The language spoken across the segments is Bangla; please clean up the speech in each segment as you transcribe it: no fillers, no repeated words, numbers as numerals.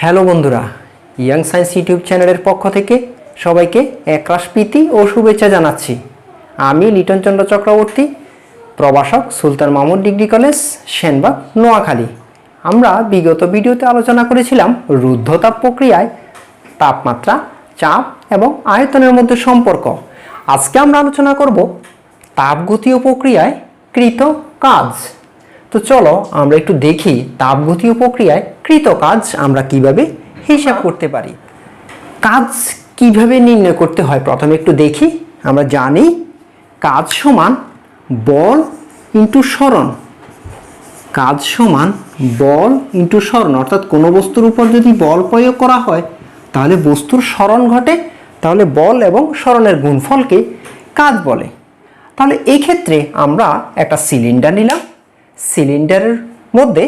হ্যালো বন্ধুরা, ইয়াং সায়েন্স ইউটিউব চ্যানেলের পক্ষ থেকে সবাইকে একরাশ প্রীতি ও শুভেচ্ছা জানাচ্ছি। আমি লিটন চন্দ্র চক্রবর্তী, প্রভাষক, সুলতান মাহমুদ ডিগ্রি কলেজ, সেনবাগ, নোয়াখালী। আমরা বিগত ভিডিওতে আলোচনা করেছিলাম রুদ্ধতাপ প্রক্রিয়ায় তাপমাত্রা, চাপ এবং আয়তনের মধ্যে সম্পর্ক। আজকে আমরা আলোচনা করব তাপগতীয় প্রক্রিয়ায় কৃত কাজ। তো চলো আমরা একটু দেখি তাপগতীয় প্রক্রিয়ায় কৃত কাজ আমরা কিভাবে হিসাব করতে পারি। কাজ কিভাবে নির্ণয় করতে হয় প্রথমে একটু দেখি। আমরা জানি কাজ সমান বল ইন্টু সরণ। কাজ সমান বল ইন্টু সরণ, অর্থাৎ কোনো বস্তুর উপর যদি বল প্রয়োগ করা হয় তাহলে বস্তুর সরণ ঘটে, তাহলে বল এবং সরণের গুণফলকে কাজ বলে। তাহলে এই ক্ষেত্রে আমরা একটা সিলিন্ডার নিলাম, সিলিন্ডারের মধ্যে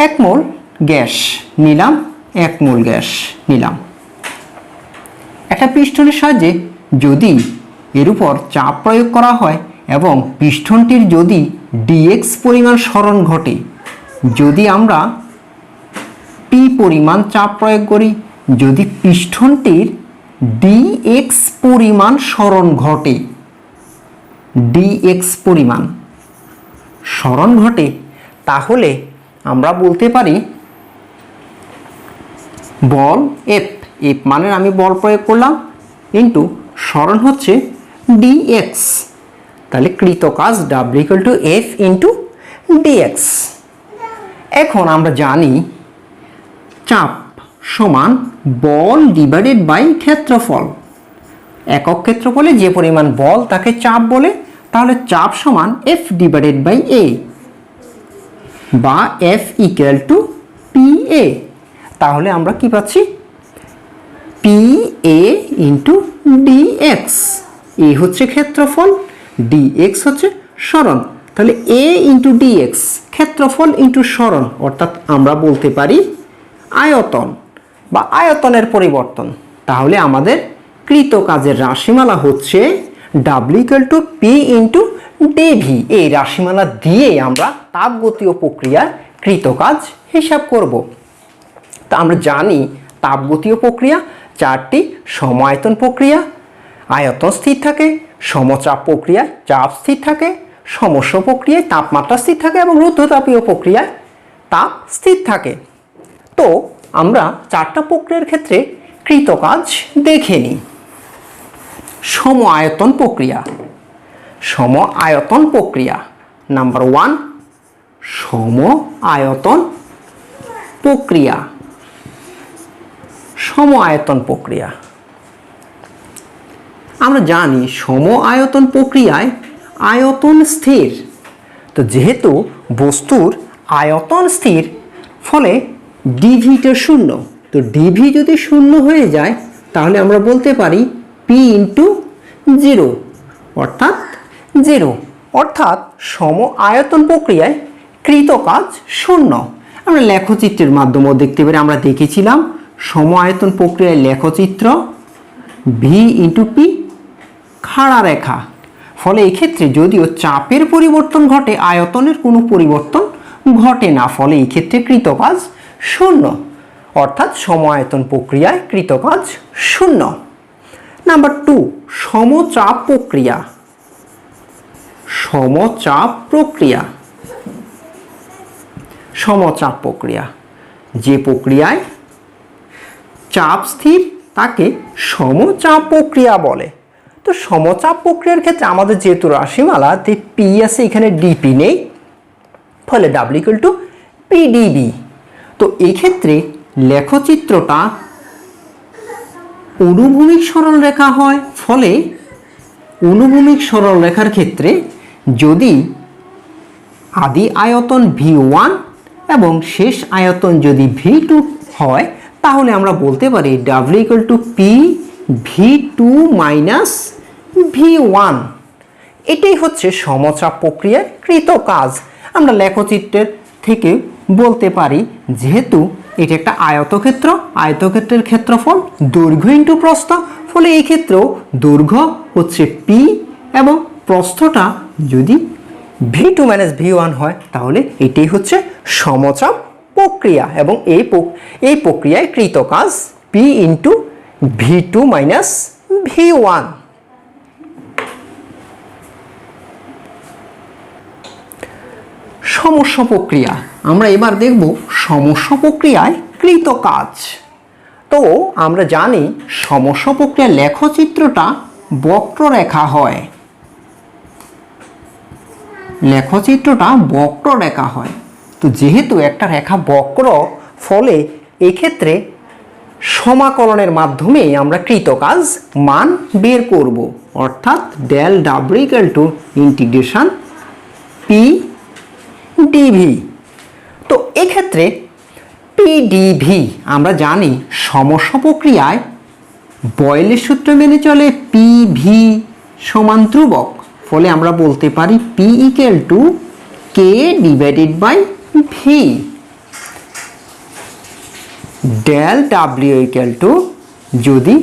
1 মোল গ্যাস নিলাম, 1 মোল গ্যাস নিলাম। একটা পিস্টনের সাহায্যে যদি এর উপর চাপ প্রয়োগ করা হয় এবং পিস্টনটির যদি ডিএক্স পরিমাণ সরণ ঘটে, যদি আমরা পি পরিমাণ চাপ প্রয়োগ করি, যদি পিস্টনটির ডিএক্স পরিমাণ সরণ ঘটে, ডিএক্স পরিমাণ সরণ ঘটে, তাহলে আমরা বলতে পারি বল এফ, এফ মানে আমি বল প্রয়োগ করলাম ইন্টু সরণ হচ্ছে ডিএক্স। তাহলে কৃত কাজ W=F ইন্টু ডিএক্স। এখন আমরা জানি চাপ সমান বল ডিভাইডেড বাই ক্ষেত্রফল। একক ক্ষেত্রফলে যে পরিমাণ বল তাকে চাপ বলে, তাহলে চাপ সমান F ডিভাইডেড বাই A বা F = PA। তাহলে আমরা কি পাচ্ছি? PA into DX। A হচ্ছে ক্ষেত্রফল, DX হচ্ছে সরণ। তাহলে A ইন্টু DX, ক্ষেত্রফল ইন্টু সরণ, অর্থাৎ আমরা বলতে পারি আয়তন বা আয়তনের পরিবর্তন। তাহলে আমাদের কৃত কাজের রাশিমালা হচ্ছে W=P ইন্টু DV। এই রাশিমালা দিয়ে আমরা তাপগতীয় প্রক্রিয়ার কৃত কাজ হিসাব করব। তা আমরা জানি তাপগতীয় প্রক্রিয়া 4টি: সম-আয়তন প্রক্রিয়া, আয়তন স্থির থাকে; সমচাপ প্রক্রিয়ায় চাপ স্থির থাকে; সমস্ব প্রক্রিয়ায় তাপমাত্রা স্থির থাকে এবং রুদ্ধতাপীয় প্রক্রিয়ায় তাপ স্থির থাকে। তো আমরা 4টা প্রক্রিয়ার ক্ষেত্রে কৃত কাজ দেখে নিই। সম-আয়তন প্রক্রিয়া। সম-আয়তন প্রক্রিয়া নাম্বার 1, সম-আয়তন প্রক্রিয়া। সম-আয়তন প্রক্রিয়া আমরা জানি সম-আয়তন প্রক্রিয়ায় আয়তন স্থির। তো যেহেতু বস্তুর আয়তন স্থির, ফলে ডিভিটা 0। তো ডিভি যদি 0 হয়ে যায় তাহলে আমরা বলতে পারি P ইন্টু 0, অর্থাৎ 0। অর্থাৎ সম-আয়তন প্রক্রিয়ায় কৃত কাজ 0। আমরা লেখচিত্রের মাধ্যমেও দেখতে পারি। আমরা দেখেছিলাম সম-আয়তন প্রক্রিয়ায় লেখচিত্র V ইন্টু P, খাড়া রেখা। ফলে এক্ষেত্রে যদিও চাপের পরিবর্তন ঘটে, আয়তনের কোনো পরিবর্তন ঘটে না। ফলে এই ক্ষেত্রে কৃত কাজ 0, অর্থাৎ সম-আয়তন প্রক্রিয়ায় কৃত কাজ 0। নাম্বার 2, সমচাপ প্রক্রিয়া। সমচাপ প্রক্রিয়া। সমচাপ প্রক্রিয়া যে প্রক্রিয়ায় চাপ স্থির তাকে সমচাপ প্রক্রিয়া বলে। তো সমচাপ প্রক্রিয়ার ক্ষেত্রে আমাদের যেহেতু রাশিমালা P আছে, এখানে DP নেই, ফলে W=PdV। তো এই ক্ষেত্রে লেখচিত্রটা অনুভূমিক সরলরেখা হয়। ফলে অনুভূমিক সরলরেখার ক্ষেত্রে যদি আদি আয়তন V1 এবং শেষ আয়তন যদি V2 হয়, তাহলে আমরা বলতে পারি W=PV2 - V1। এটাই হচ্ছে সমচাপ প্রক্রিয়ার কৃত কাজ। আমরা লেখচিত্রের থেকে বলতে পারি, যেহেতু এটা একটা আয়তক্ষেত্র, আয়তক্ষেত্রের ক্ষেত্রফল দৈর্ঘ্য ইন্টু প্রস্থ, ফলে এই ক্ষেত্রেও দৈর্ঘ্য হচ্ছে P এবং প্রস্থটা যদি V2 - V1 হয়, তাহলে এটাই হচ্ছে সমচাপ প্রক্রিয়া এবং এই প্রক্রিয়ায় কৃত কাজ P into V2 minus V1। সমস্যা প্রক্রিয়া, আমরা এবার দেখব সমস্যা প্রক্রিয়ায় কৃত কাজ। তো আমরা জানি সমস্যা প্রক্রিয়ার লেখচিত্রটা বক্ররেখা হয়, লেখচিত্রটা বক্ররেখা হয়। তো যেহেতু একটা রেখা বক্র, ফলে এক্ষেত্রে সমাকলনের মাধ্যমে আমরা কৃত কাজ মান বের করব, অর্থাৎ del W equal to integration P dV. তো এক্ষেত্রে পি ডিভি আমরা জানি সমস্যা প্রক্রিয়ায় বয়েলের সূত্র মেনে চলে পি ভি সমান ধ্রুবক, ফলে আমরা বলতে পারি P equal to K divided by V. Del W equal to, যদি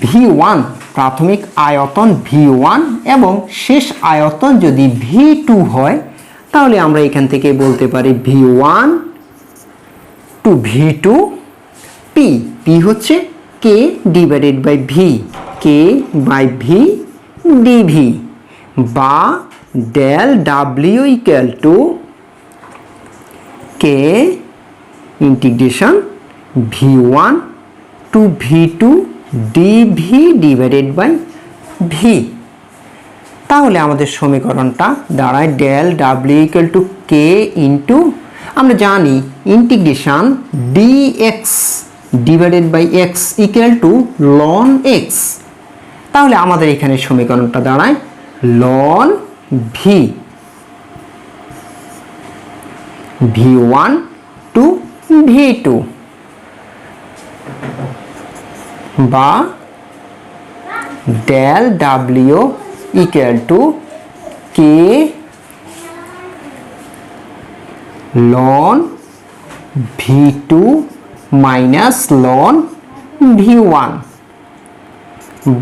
V1 প্রাথমিক আয়তন V1 এবং শেষ আয়তন যদি V2 হয়, তাহলে আমরা এখান থেকে বলতে পারি V1 to V2 P, P হচ্ছে K divided by V, K by V dV, বা del W equal to K integration V1 to V2 dV divided by V। তাহলে আমাদের সমীকরণটা দাঁড়ায় del W equal to K into, আমরা জানি integration dx divided by x equal to ln x। তাহলে আমাদের এখানে সমীকরণটা দাঁড়ায় loan V, V1 to V2, বা del W equal to K ln V2 minus ln V1,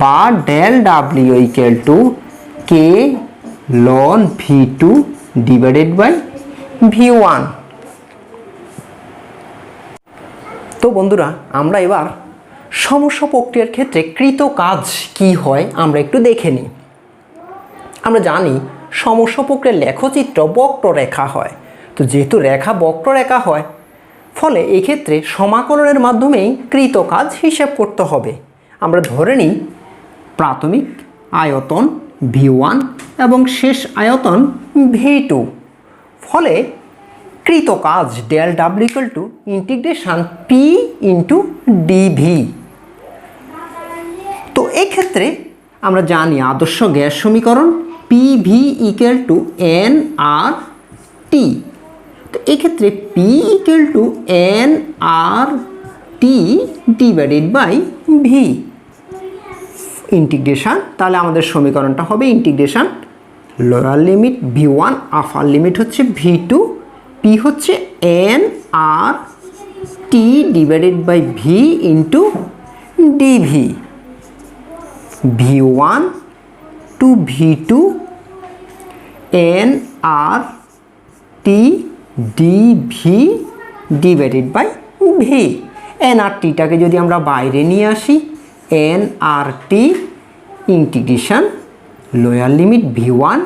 বা del W equal to K ln V2 divided by V1। তো বন্ধুরা, আমরা এবার সমস্যা প্রক্রিয়ার ক্ষেত্রে কৃত কাজ কি হয় আমরা একটু দেখে নিই। আমরা জানি সমস্যা প্রক্রিয়ার লেখচিত্র বক্ররেখা হয়। তো যেহেতু রেখা বক্ররেখা হয়, ফলে এক্ষেত্রে সমাকলনের মাধ্যমেই কৃত কাজ হিসাব করতে হবে। আমরা ধরে নিই প্রাথমিক আয়তন V1 এবং শেষ আয়তন V2, ফলে কৃত কাজ del W equal to integration P into dV. তো এক্ষেত্রে আমরা জানি আদর্শ গ্যাস সমীকরণ PV equal to n R T. তো এক্ষেত্রে P equal to n R T divided by V integration. তাহলে আমাদের সমীকরণটা হবে integration lower limit V1, upper limit হচ্ছে V2, পি হচ্ছে n R T divided by V into dV, V1 to V2 n R T dV divided by V. N আর টিটাকে যদি আমরা বাইরে নিয়ে আসি, N R T integration lower limit V1,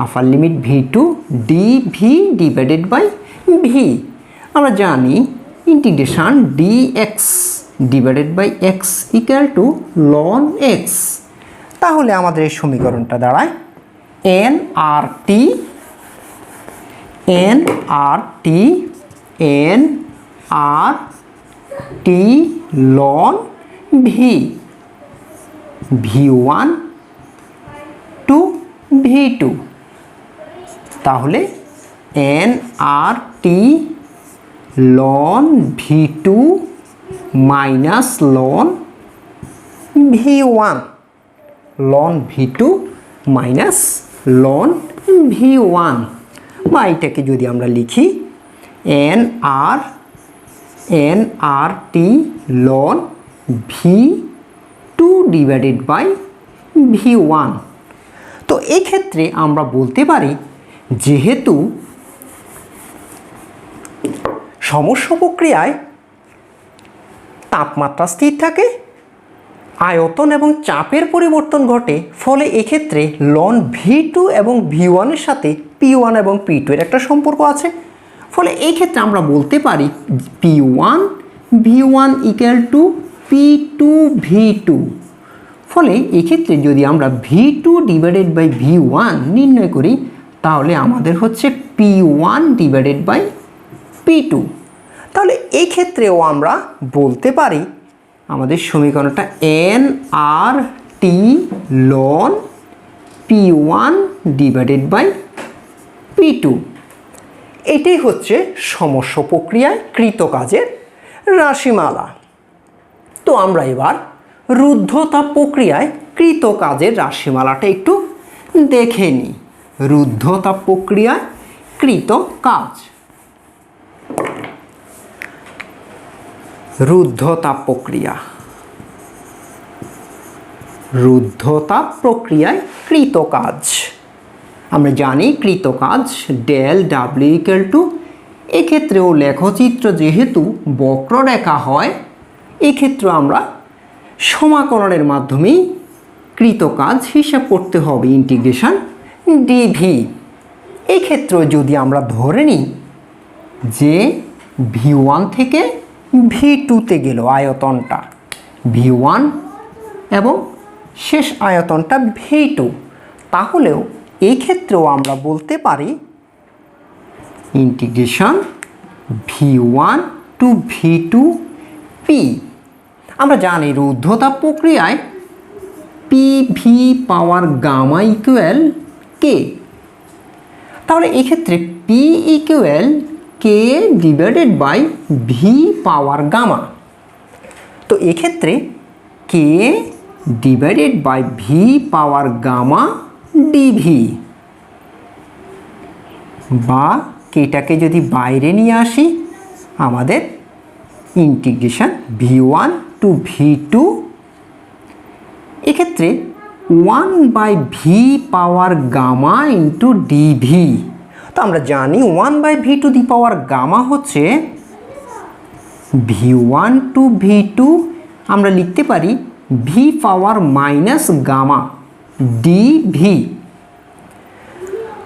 upper limit V2 dv divided by V. আমরা জানি integration dx divided by x equal to ln x। তাহলে আমাদের এই সমীকরণটা দাঁড়ায় N R T ln V, V1 to V2। তাহলে N R T ln V2 minus ln V1, ln V2 minus ln V1, বা এটাকে যদি আমরা লিখি N R T ln V2 divided by V1। তো এক্ষেত্রে আমরা বলতে পারি যেহেতু সমস্য প্রক্রিয়ায় তাপমাত্রা স্থির থাকে, আয়তন এবং চাপের পরিবর্তন ঘটে, ফলে এক্ষেত্রে লন V2 এবং V1 এর সাথে P1 এবং P2 এর একটা সম্পর্ক আছে। ফলে এই ক্ষেত্রে আমরা বলতে পারি P1 V1 equal to P2 V2। ফলে এক্ষেত্রে যদি আমরা V2 ডিভাইডেড বাই V1 নির্ণয় করি তাহলে আমাদের হচ্ছে P1 ডিভাইডেড বাই P2। তাহলে এই ক্ষেত্রেও আমরা বলতে পারি আমাদের সমীকরণটা nRT loan P1 divided by P2। এটাই হচ্ছে সমস্য প্রক্রিয়ায় কৃতকাজের রাশিমালা। তো আমরা এবার রুদ্ধতাপ প্রক্রিয়ায় কৃতকাজের রাশিমালাটা একটু দেখে নিই। রুদ্ধতাপ প্রক্রিয়ায় কৃতকাজ। রুদ্ধতাপ প্রক্রিয়া, রুদ্ধতাপ প্রক্রিয়ায় কৃতকাজ। আমরা জানি কৃতকাজ ডেল ডাব্লিউ ইকুয়াল টু, এক্ষেত্রেও লেখচিত্র যেহেতু বক্ররেখা হয় এক্ষেত্রে আমরা সমাকলনের মাধ্যমেই কৃতকাজ হিসাব করতে হবে, ইন্টিগ্রেশন ডিভি। এক্ষেত্রে যদি আমরা ধরে নিই যে V1 থেকে V2-তে গেল আয়তনটা V1 এবং শেষ আয়তনটা V2, তাহলেও এই ক্ষেত্রেও আমরা বলতে পারি integration V1 to V2 P। আমরা জানি রুদ্ধতাপ প্রক্রিয়ায় PV power gamma equal K। তাহলে এক্ষেত্রে P equal K divided by V power gamma. তো এক্ষেত্রে K divided by V power gamma dV, বা কেটাকে যদি বাইরে নিয়ে আসি আমাদের ইন্টিগ্রেশন V1 টু V2, এক্ষেত্রে 1/V পাওয়ার গামা ইন্টু ডিভি। তো আমরা জানি 1/V to the power gamma হচ্ছে V1 টু V2, আমরা লিখতে পারি V power minus gamma dV.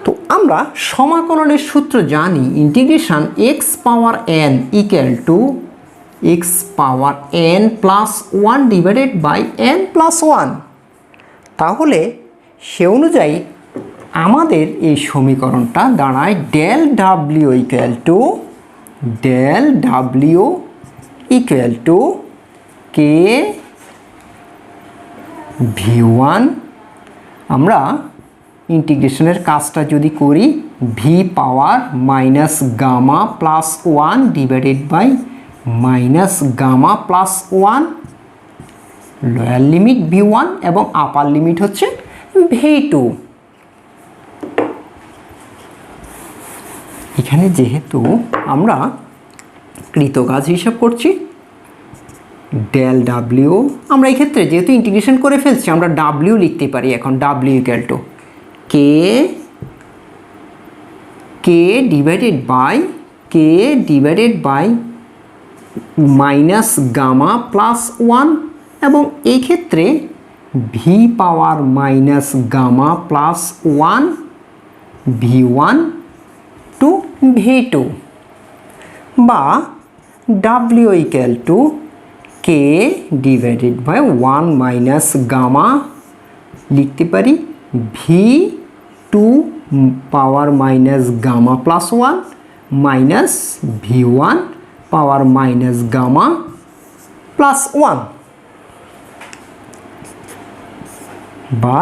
তো আমরা সমাকলনের সূত্র জানি integration x power n equal to x power n plus 1 divided by n plus 1। তাহলে সে অনুযায়ী আমাদের এই সমীকরণটা দাঁড়ায় del W equal to K V1। আমরা ইন্টিগ্রেশনের কাজটা যদি করি V power minus gamma plus 1 divided by minus gamma plus 1, lower limit V1 এবং আপার লিমিট হচ্ছে V2। এখানে যেহেতু আমরা কৃতকাজ হিসাব করছি ডেল ডাব্লিউ, আমরা এক্ষেত্রে যেহেতু ইন্টিগ্রেশন করে ফেলছি আমরা ডাব্লিউ লিখতে পারি এখন W equal to K divided by minus gamma plus 1, এবং এই ক্ষেত্রে V power minus gamma plus 1 V1 to V2, বা W equal to K divided by 1 minus gamma লিখতে পারি V2 power minus gamma plus 1 minus V1 power minus gamma plus 1, বা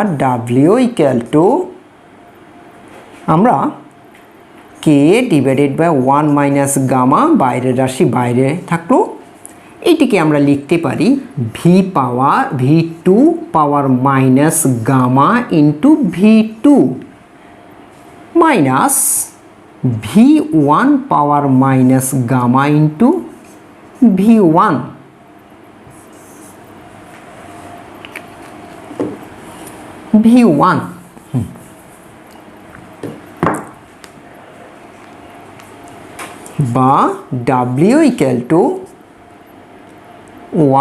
W ইকুয়াল টু আমরা K divided by 1 minus gamma, বাইরের রাশি বাইরে থাকলো, এইটিকে আমরা লিখতে পারি V2 power minus gamma into V2 minus V1 power minus gamma into V1। বা ডাব্লিউ ইকুয়াল টু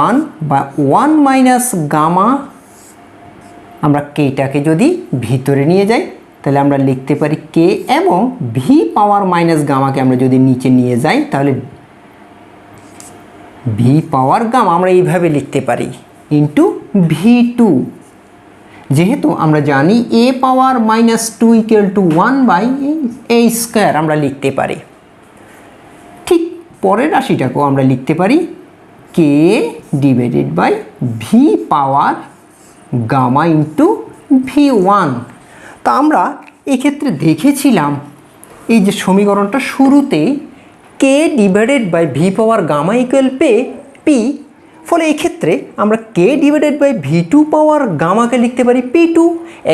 1 বা 1 মাইনাস গামা। আমরা কেটাকে যদি ভিতরে নিয়ে যাই তাহলে আমরা লিখতে পারি কে, এবং ভি পাওয়ার মাইনাস গামাকে আমরা যদি নিচে নিয়ে যাই তাহলে ভি পাওয়ার গামা আমরা এইভাবে লিখতে পারি ইন্টু V2। যেহেতু আমরা জানি a power minus 2 equal to 1/a² আমরা লিখতে পারি। ঠিক পরের রাশিটাকেও আমরা লিখতে পারি K divided by V power gamma into V1। তা আমরা এক্ষেত্রে দেখেছিলাম এই যে সমীকরণটা শুরুতে K divided by V power gamma equal P, ফলে এক্ষেত্রে আমরা কে ডিভাইডেড বাই V2 পাওয়ার গামাকে লিখতে পারি P2।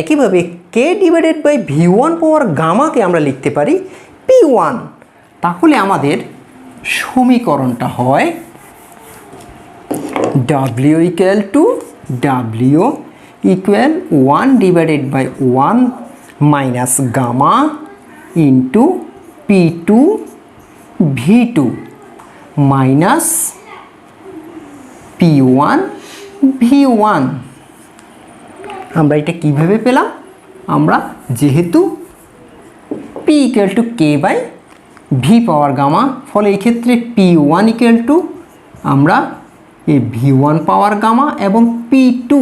একইভাবে কে ডিভাইডেড বাই V1 পাওয়ার গামাকে আমরা লিখতে পারি P1। তাহলে আমাদের সমীকরণটা হয় W equal 1 divided by 1 minus gamma into P2 V2 minus P1 V1। আমরা এটা কিভাবে পেলাম? আমরা যেহেতু P equal to K by V power gamma, ফলে এই ক্ষেত্রে P1 ইকুয়াল টু আমরা এই V1 পাওয়ার গামা এবং P2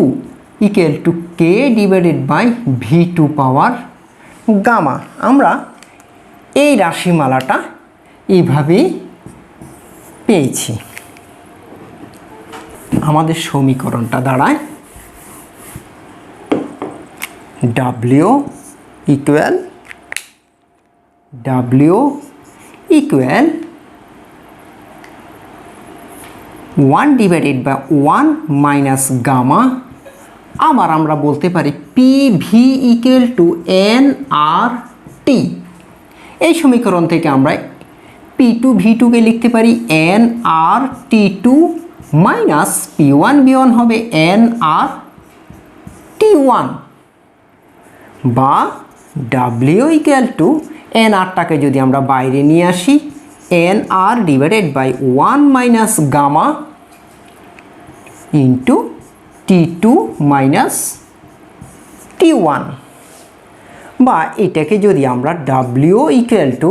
equal to K divided by V2 power gamma. আমরা এই রাশিমালাটা এইভাবেই পেয়েছি। আমাদের সমীকরণটা দাঁড়ায় W equal 1 divided by 1 minus gamma. আবার আমরা বলতে পারি PV ইকুয়াল টু nRT। এই সমীকরণ থেকে আমরা P2 V2কে লিখতে পারি nRT2 মাইনাস P1 V1 হবে nRT1, বা W ইকুয়াল টু nRটাকে যদি আমরা বাইরে নিয়ে আসি nR divided by 1 minus gamma into T2 minus T1, বা এটাকে যদি আমরা W ইকুয়াল টু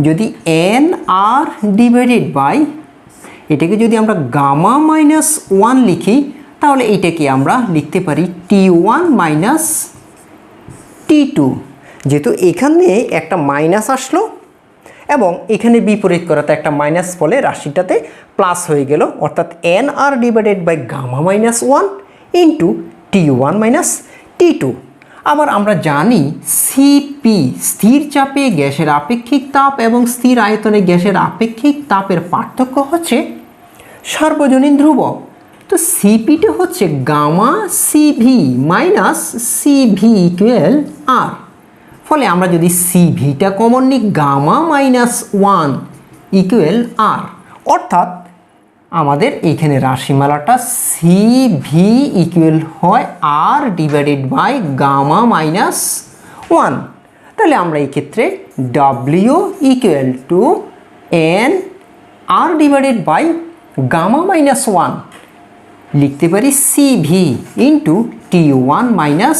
যদি nR ডিভাইডেড বাই এটাকে যদি আমরা গামা মাইনাস 1 লিখি তাহলে এটাকে আমরা লিখতে পারি T1 মাইনাস T2। যেহেতু এখানে একটা মাইনাস আসলো এবং এখানে বিপরীত করাতে একটা মাইনাস, ফলে রাশিটাতে প্লাস হয়ে গেল, অর্থাৎ nR divided by gamma minus 1 into T1 minus T2। আবার আমরা জানি CP স্থির চাপে গ্যাসের আপেক্ষিক তাপ এবং স্থির আয়তনে গ্যাসের আপেক্ষিক তাপের পার্থক্য হচ্ছে সার্বজনীন ধ্রুবক। তো CPটা হচ্ছে gamma CV minus CV equal R। ফলে আমরা যদি CVটা কমন নিই গামা মাইনাস 1 ইকুয়াল R, অর্থাৎ আমাদের এইখানে রাশিমালাটা CV ইকুয়াল হয় R divided by gamma minus 1। তাহলে আমরা এই ক্ষেত্রে W equal to nR divided by gamma minus 1 লিখতে পারি CV into T1 minus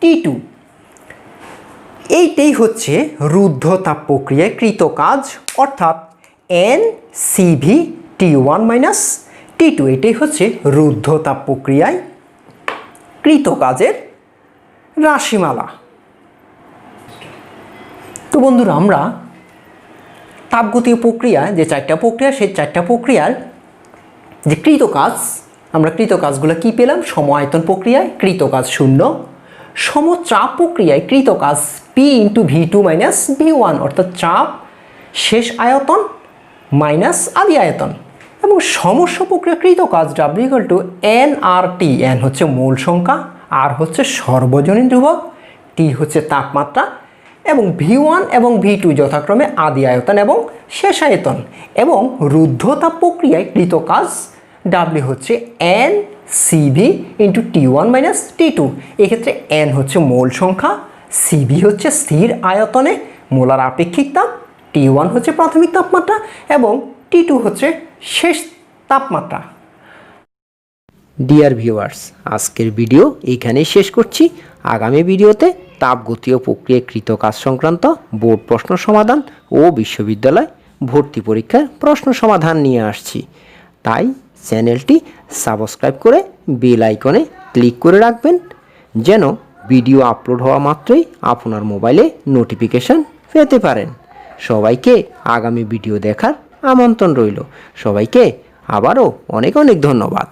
T2। এইটাই হচ্ছে রুদ্ধতাপ প্রক্রিয়ায় কৃত কাজ, অর্থাৎ NCV T1 মাইনাস T2। এটাই হচ্ছে রুদ্ধতাপ প্রক্রিয়ায় কৃত কাজের রাশিমালা। তো বন্ধুরা, আমরা তাপগতীয় প্রক্রিয়া যে 4টা প্রক্রিয়া, সেই 4টা প্রক্রিয়ার যে কৃত কাজ, আমরা কৃত কাজগুলো কি পেলাম? সম আয়তন প্রক্রিয়ায় কৃত কাজ 0, সমচাপ প্রক্রিয়ায় কৃত কাজ P into V2 minus V1, অর্থাৎ চাপ শেষ আয়তন মাইনাস আদি আয়তন, এবং সমস্য প্রক্রিয়া কৃত কাজ W equal two nRT। n হচ্ছে মূল সংখ্যা, R হচ্ছে সর্বজনীন ধ্রুবক, T হচ্ছে তাপমাত্রা, এবং V1 এবং V2 যথাক্রমে আদি আয়তন এবং শেষ আয়তন। এবং রুদ্ধতাপ প্রক্রিয়ায় কৃত কাজ W হচ্ছে NCV into T1 minus T2। এক্ষেত্রে n হচ্ছে মোল সংখ্যা, CV হচ্ছে স্থির আয়তনে মোলার আপেক্ষিক তাপ, T1 হচ্ছে প্রাথমিক তাপমাত্রা এবং T2 হচ্ছে শেষ তাপমাত্রা। ডিয়ার ভিউয়ার্স, আজকের ভিডিও এইখানেই শেষ করছি। আগামী ভিডিওতে তাপগতি ও প্রক্রিয়াকৃত কাজ সংক্রান্ত বোর্ড প্রশ্ন সমাধান ও বিশ্ববিদ্যালয় ভর্তি পরীক্ষার প্রশ্ন সমাধান নিয়ে আসছি। তাই চ্যানেলটি সাবস্ক্রাইব করে বেল আইকনে ক্লিক করে রাখবেন, যেন ভিডিও আপলোড হওয়া মাত্রই আপনার মোবাইলে নোটিফিকেশন পেতে পারেন। সবাইকে আগামী ভিডিও দেখার আমন্ত্রণ রইল। সবাইকে আবারও অনেক অনেক ধন্যবাদ।